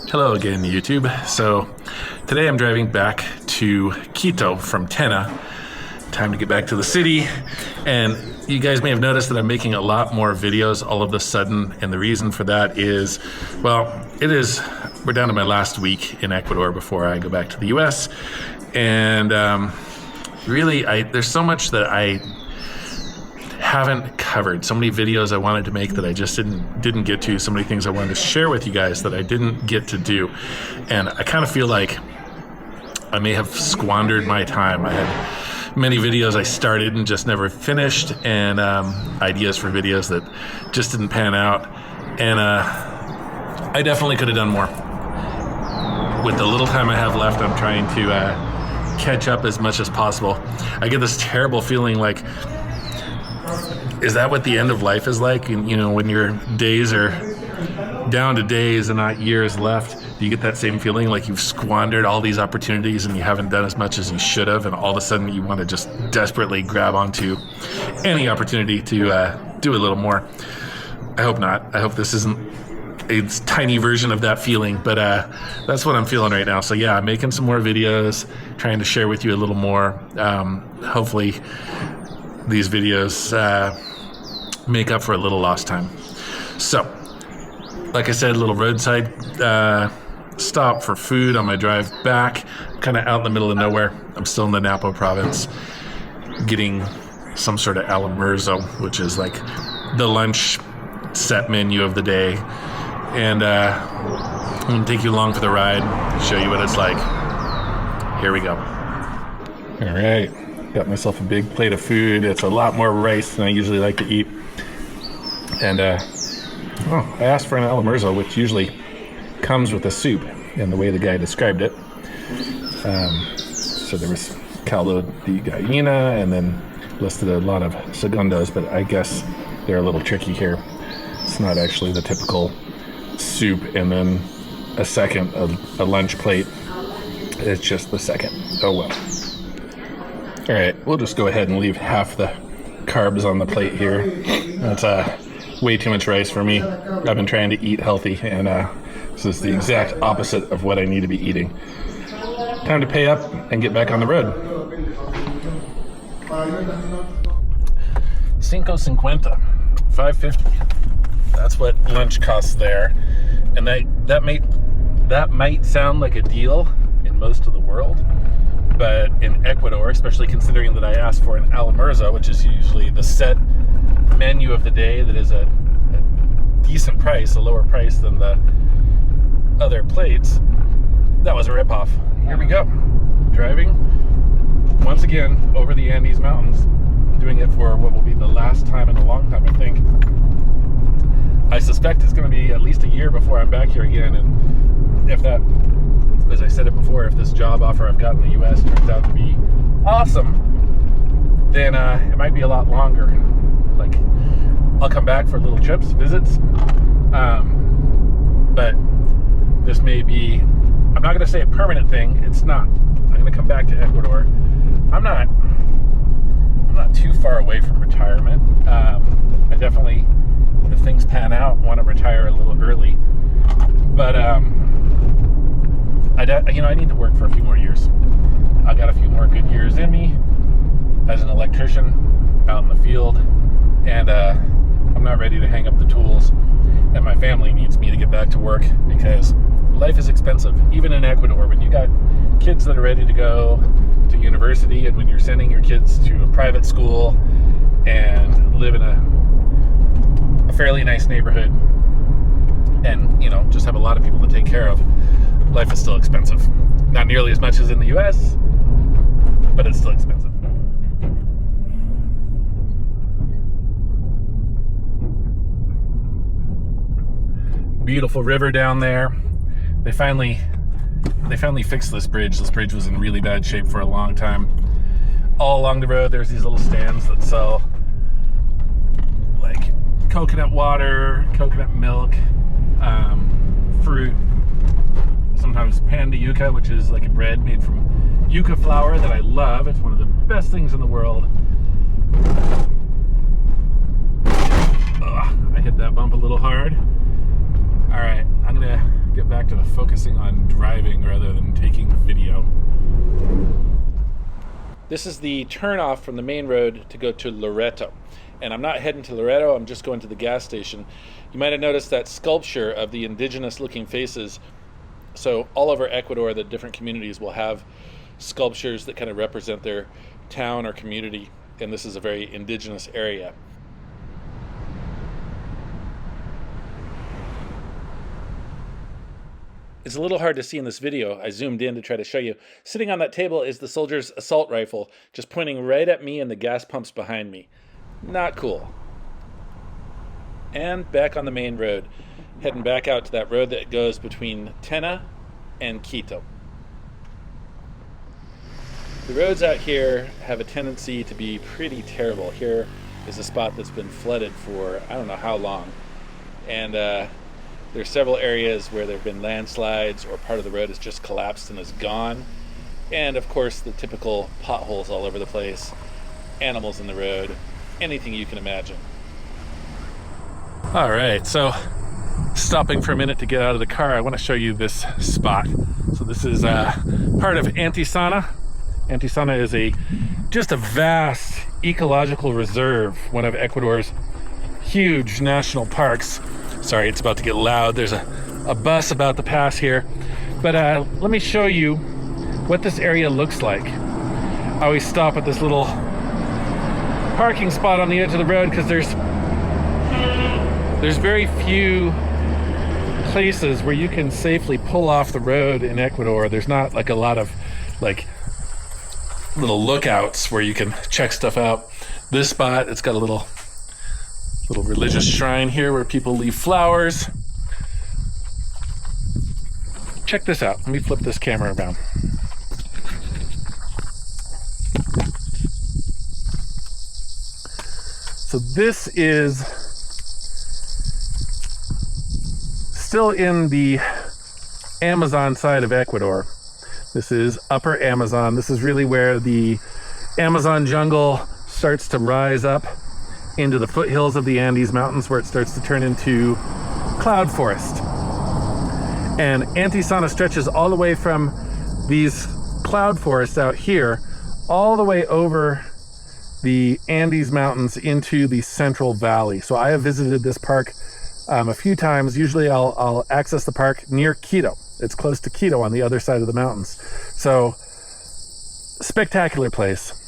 Hello again, YouTube. So today I'm driving back to Quito from Tena. Time to get back to the city. And you guys may have noticed that I'm making a lot more videos all of a sudden. And the reason for that is, well, we're down to my last week in Ecuador before I go back to the US. And really, there's so much that I haven't covered, so many videos I wanted to make that I just didn't get to, so many things I wanted to share with you guys that I didn't get to do. And I kind of feel like I may have squandered my time. I had many videos I started and just never finished, and ideas for videos that just didn't pan out. And I definitely could have done more. With the little time I have left, I'm trying to catch up as much as possible. I get this terrible feeling like, is that what the end of life is like? And, you know, when your days are down to days and not years left, do you get that same feeling like you've squandered all these opportunities and you haven't done as much as you should have, and all of a sudden you want to just desperately grab onto any opportunity to do a little more? I hope not. I hope this isn't a tiny version of that feeling, but that's what I'm feeling right now. So yeah, I'm making some more videos, trying to share with you a little more. Hopefully these videos make up for a little lost time. So, like I said, a little roadside stop for food on my drive back. Kind of out in the middle of nowhere. I'm still in the Napo province, getting some sort of almuerzo, which is like the lunch set menu of the day. And I'm gonna take you along for the ride, show you what it's like. Here we go. All right. Got myself a big plate of food. It's a lot more rice than I usually like to eat. And I asked for an almuerzo, which usually comes with a soup, in the way the guy described it. So there was caldo de gallina, and then listed a lot of segundos, but I guess they're a little tricky here. It's not actually the typical soup and then a lunch plate. It's just the second. Oh well. All right, we'll just go ahead and leave half the carbs on the plate here. That's way too much rice for me. I've been trying to eat healthy, and this is the exact opposite of what I need to be eating. Time to pay up and get back on the road. $5.50. $5.50. That's what lunch costs there, and that might sound like a deal in most of the world. But in Ecuador, especially considering that I asked for an almuerzo, which is usually the set menu of the day that is a decent price, a lower price than the other plates, that was a ripoff. Here we go. Driving, once again, over the Andes Mountains, doing it for what will be the last time in a long time, I think. I suspect it's going to be at least a year before I'm back here again, and if that, as I said it before, if this job offer I've got in the U.S. turns out to be awesome, then it might be a lot longer. Like, I'll come back for little trips, visits, but this may be, I'm not going to say a permanent thing. It's not. I'm going to come back to Ecuador. I'm not too far away from retirement. I definitely, if things pan out, want to retire a little early, but I need to work for a few more years. I got a few more good years in me as an electrician out in the field, and I'm not ready to hang up the tools, and my family needs me to get back to work because life is expensive. Even in Ecuador, when you got kids that are ready to go to university, and when you're sending your kids to a private school and live in a fairly nice neighborhood, and just have a lot of people to take care of, life is still expensive. Not nearly as much as in the US, but it's still expensive. Beautiful river down there. They finally fixed this bridge. This bridge was in really bad shape for a long time. All along the road, there's these little stands that sell like coconut water, coconut milk, fruit, sometimes pan de yuca, which is like a bread made from yuca flour that I love. It's one of the best things in the world. Ugh, I hit that bump a little hard. All right, I'm gonna get back back to focusing on driving rather than taking video. This is the turnoff from the main road to go to Loreto. And I'm not heading to Loreto, I'm just going to the gas station. You might have noticed that sculpture of the indigenous looking faces. So all over Ecuador, the different communities will have sculptures that kind of represent their town or community. And this is a very indigenous area. It's a little hard to see in this video. I zoomed in to try to show you. Sitting on that table is the soldier's assault rifle, just pointing right at me and the gas pumps behind me. Not cool. And back on the main road, heading back out to that road that goes between Tena and Quito. The roads out here have a tendency to be pretty terrible. Here is a spot that's been flooded for I don't know how long. And there's several areas where there have been landslides or part of the road has just collapsed and is gone. And of course the typical potholes all over the place, animals in the road, anything you can imagine. All right, so stopping for a minute to get out of the car, I want to show you this spot. So this is part of Antisana. Antisana is just a vast ecological reserve, one of Ecuador's huge national parks. Sorry, it's about to get loud. There's a bus about to pass here. But let me show you what this area looks like. I always stop at this little parking spot on the edge of the road because there's very few places where you can safely pull off the road in Ecuador. There's not like a lot of like little lookouts where you can check stuff out. This spot, it's got a little religious shrine here where people leave flowers. Check this out. Let me flip this camera around. So this is still in the Amazon side of Ecuador. This is Upper Amazon. This is really where the Amazon jungle starts to rise up into the foothills of the Andes Mountains, where it starts to turn into cloud forest. And Antisana stretches all the way from these cloud forests out here, all the way over the Andes Mountains into the Central Valley. So I have visited this park a few times. Usually I'll access the park near Quito. It's close to Quito on the other side of the mountains. So spectacular place.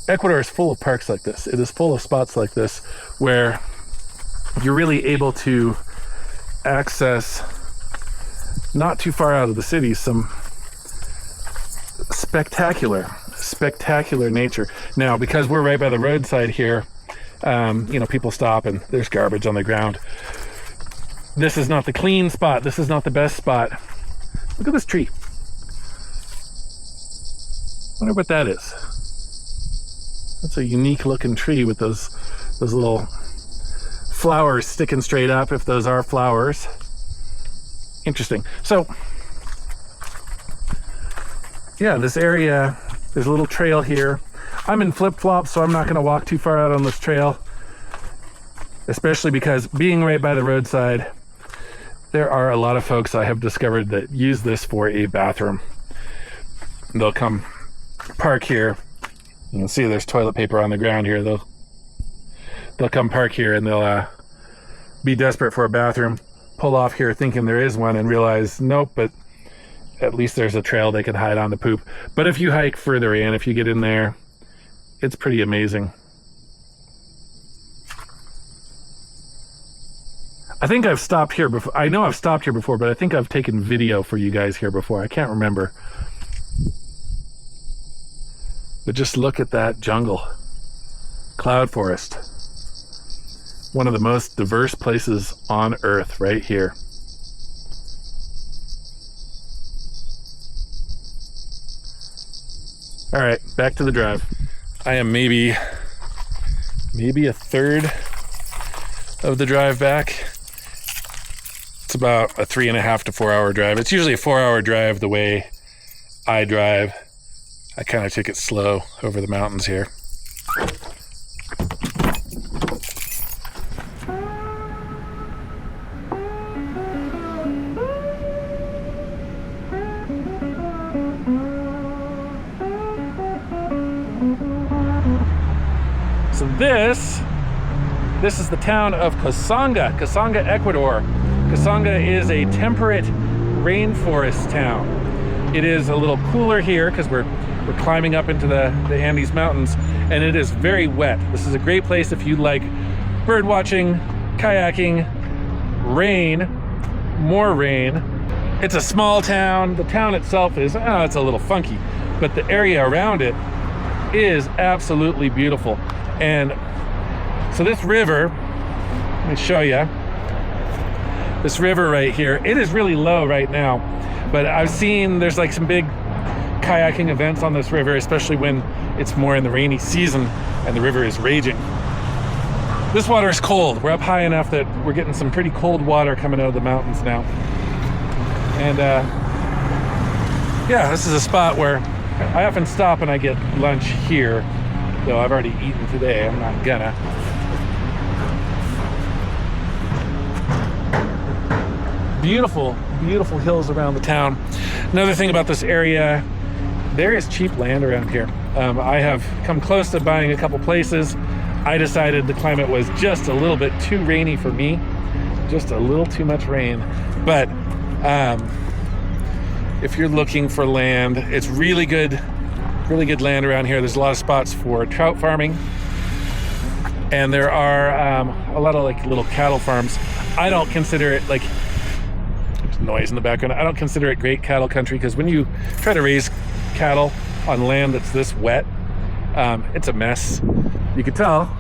Ecuador is full of parks like this. It is full of spots like this where you're really able to access, not too far out of the city, some spectacular nature. Now, because we're right by the roadside here, people stop and there's garbage on the ground. This is not the clean spot. This is not the best spot. Look at this tree. Wonder what that is. That's a unique looking tree with those little flowers sticking straight up, if those are flowers. Interesting. So, yeah, this area, there's a little trail here. I'm in flip-flops, so I'm not going to walk too far out on this trail, especially because being right by the roadside, there are a lot of folks I have discovered that use this for a bathroom. They'll come park here. You can see there's toilet paper on the ground here. They'll come park here and they'll be desperate for a bathroom, pull off here thinking there is one and realize, nope, but at least there's a trail they can hide on to poop. But if you hike further in, if you get in there, it's pretty amazing. I think I've stopped here before. I know I've stopped here before, but I think I've taken video for you guys here before. I can't remember. But just look at that jungle. Cloud forest. One of the most diverse places on Earth right here. All right, back to the drive. I am maybe a third of the drive back. It's about a 3.5 to 4 hour drive. It's usually a 4 hour drive the way I drive. I kind of took it slow over the mountains here. This is the town of Cosanga, Ecuador. Cosanga is a temperate rainforest town. It is a little cooler here because we're climbing up into the Andes Mountains, and it is very wet. This is a great place if you like bird watching, kayaking, rain, more rain. It's a small town. The town itself is, it's a little funky, but the area around it is absolutely beautiful. And so this river, let me show you. This river right here, it is really low right now, but I've seen there's like some big kayaking events on this river, especially when it's more in the rainy season and the river is raging. This water is cold. We're up high enough that we're getting some pretty cold water coming out of the mountains now. And yeah, this is a spot where I often stop and I get lunch here, though I've already eaten today. I'm not gonna. Beautiful, beautiful hills around the town. Another thing about this area, there is cheap land around here. I have come close to buying a couple places. I decided the climate was just a little bit too rainy for me, just a little too much rain. But if you're looking for land, it's really good land around here. There's a lot of spots for trout farming, and there are a lot of like little cattle farms. I don't consider it like, there's noise in the background. I don't consider it great cattle country, because when you try to raise cattle on land that's this wet, it's a mess. You can tell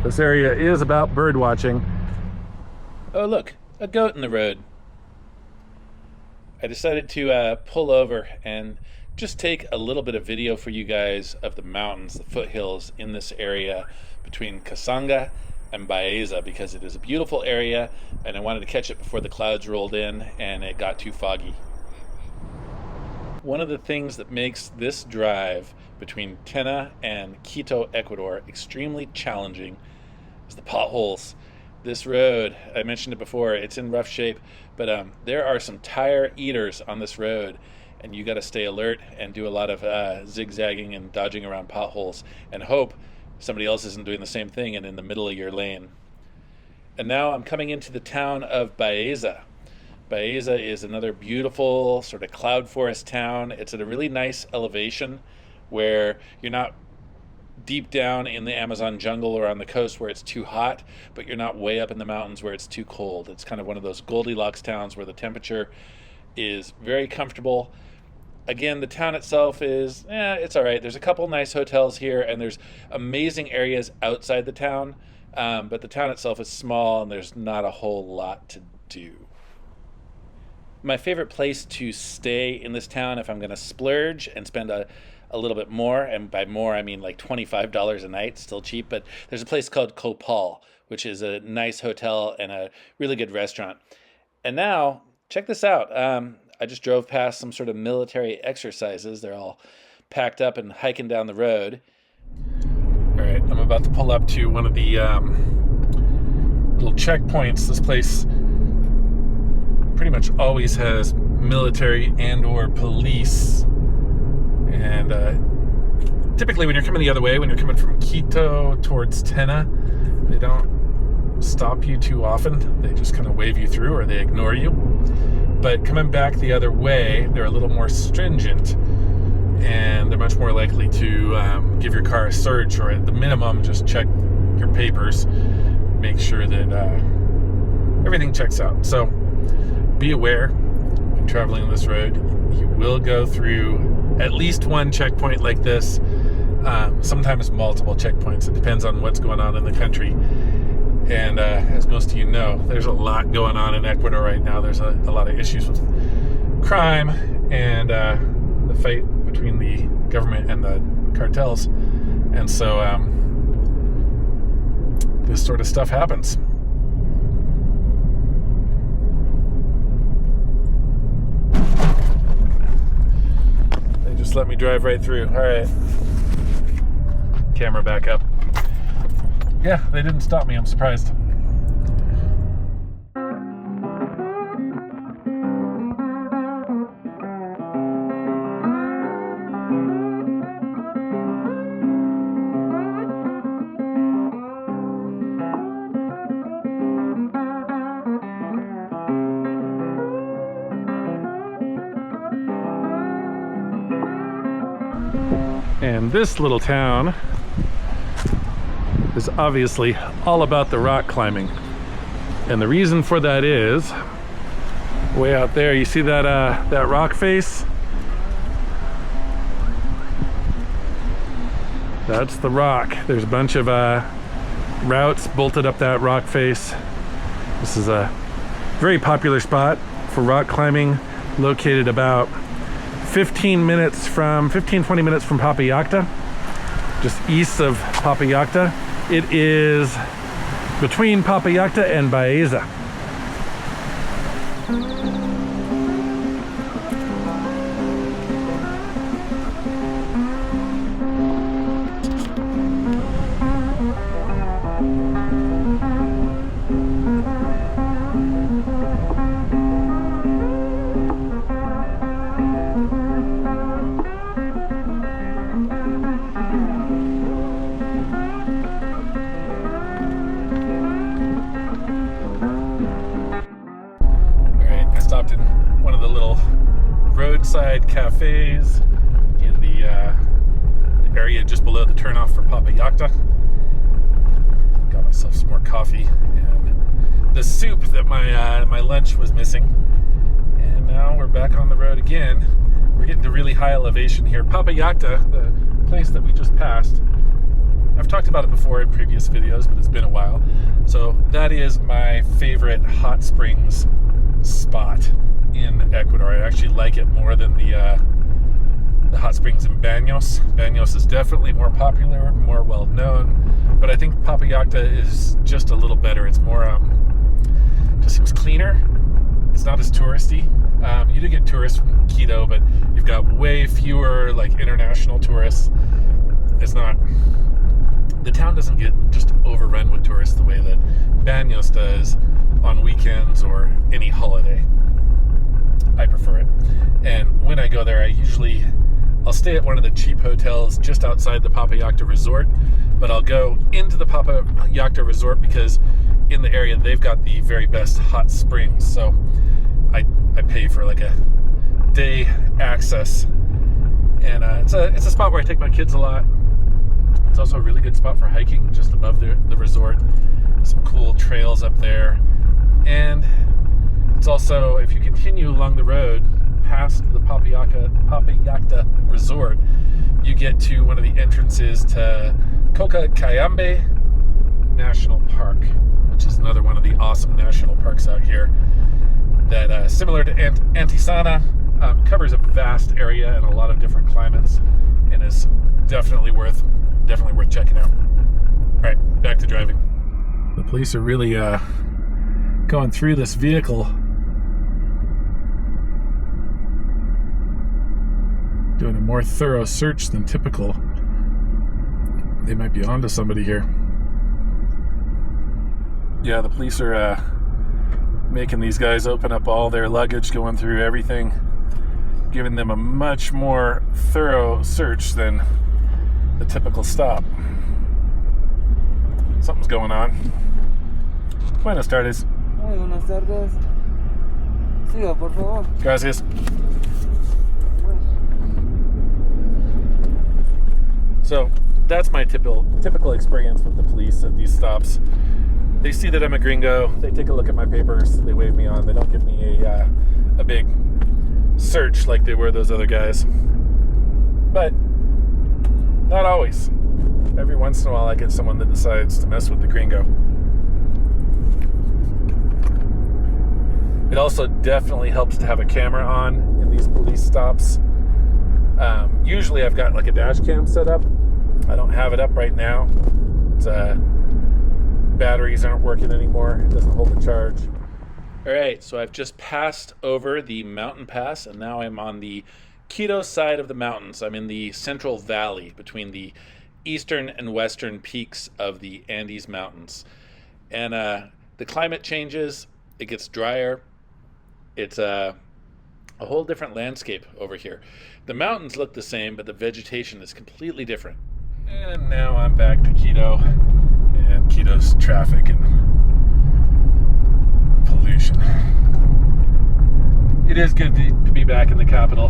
this area is about bird watching. Oh look, a goat in the road. I decided to pull over and just take a little bit of video for you guys of the mountains, the foothills in this area between Cosanga and Baeza, because it is a beautiful area and I wanted to catch it before the clouds rolled in and it got too foggy. One of the things that makes this drive between Tena and Quito, Ecuador extremely challenging is the potholes. This road, I mentioned it before, it's in rough shape, but there are some tire eaters on this road, and you got to stay alert and do a lot of zigzagging and dodging around potholes and hope somebody else isn't doing the same thing and in the middle of your lane. And now I'm coming into the town of Baeza. Baeza is another beautiful sort of cloud forest town. It's at a really nice elevation where you're not deep down in the Amazon jungle or on the coast where it's too hot, but you're not way up in the mountains where it's too cold. It's kind of one of those Goldilocks towns where the temperature is very comfortable. Again, the town itself is, it's all right. There's a couple nice hotels here, and there's amazing areas outside the town, but the town itself is small, and there's not a whole lot to do. My favorite place to stay in this town, if I'm going to splurge and spend a little bit more, and by more I mean like $25 a night, still cheap, but there's a place called Copal, which is a nice hotel and a really good restaurant. And now, check this out. I just drove past some sort of military exercises. They're all packed up and hiking down the road. All right, I'm about to pull up to one of the little checkpoints. This place pretty much always has military and or police. And typically when you're coming the other way, when you're coming from Quito towards Tena, they don't stop you too often. They just kind of wave you through or they ignore you. But coming back the other way, they're a little more stringent, and they're much more likely to give your car a search, or at the minimum just check your papers, make sure that everything checks out. So be aware when traveling on this road. You will go through at least one checkpoint like this, sometimes multiple checkpoints. It depends on what's going on in the country. And as most of you know, there's a lot going on in Ecuador right now. There's a lot of issues with crime and the fight between the government and the cartels. And so this sort of stuff happens. They just let me drive right through. All right. Camera back up. Yeah, they didn't stop me. I'm surprised. And this little town is obviously all about the rock climbing. And the reason for that is, way out there, you see that that rock face? That's the rock. There's a bunch of routes bolted up that rock face. This is a very popular spot for rock climbing, located about 15-20 minutes from Papallacta, just east of Papallacta. It is between Papallacta and Baeza. Stopped in one of the little roadside cafes in the area just below the turnoff for Papallacta. Got myself some more coffee and the soup that my lunch was missing. And now we're back on the road again. We're getting to really high elevation here. Papallacta, the place that we just passed, I've talked about it before in previous videos, but it's been a while. So that is my favorite hot springs spot in Ecuador. I actually like it more than the hot springs in Baños. Baños is definitely more popular, more well known, but I think Papallacta is just a little better. It's more, just seems cleaner. It's not as touristy. You do get tourists from Quito, but you've got way fewer like international tourists. It's not, the town doesn't get just overrun with tourists the way that Baños does on weekends or any holiday. I prefer it. And when I go there, I'll stay at one of the cheap hotels just outside the Papallacta resort, but I'll go into the Papallacta resort because in the area they've got the very best hot springs. So I pay for like a day access, and it's a spot where I take my kids a lot. It's also a really good spot for hiking just above the resort. Some cool trails up there. And it's also, if you continue along the road past the Papallacta resort, you get to one of the entrances to Cocayambe National Park, which is another one of the awesome national parks out here that, similar to Antisana, covers a vast area and a lot of different climates, and is definitely worth checking out. All right, back to driving. The police are really going through this vehicle, doing a more thorough search than typical. They might be onto somebody here. Yeah, the police are making these guys open up all their luggage, going through everything, giving them a much more thorough search than the typical stop. Something's going on. Buenas tardes. Muy buenas tardes. Siga, por favor. Gracias. So that's my typical experience with the police at these stops. They see that I'm a gringo. They take a look at my papers. They wave me on. They don't give me a big search like they were those other guys. But not always. Every once in a while I get someone that decides to mess with the gringo. It also definitely helps to have a camera on in these police stops. Usually I've got like a dash cam set up. I don't have it up right now. It's, batteries aren't working anymore. It doesn't hold the charge. All right, so I've just passed over the mountain pass, and now I'm on the Quito side of the mountains. I'm in the central valley between the eastern and western peaks of the Andes Mountains. And the climate changes, it gets drier. It's a whole different landscape over here. The mountains look the same, but the vegetation is completely different. And now I'm back to Quito, and Quito's traffic and pollution. It is good to be back in the capital.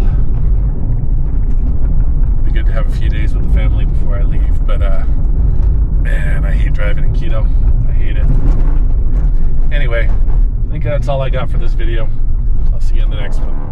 It'd be good to have a few days with the family before I leave, but man, I hate driving in Quito. I hate it. Anyway, I think that's all I got for this video. I'll see you in the next one.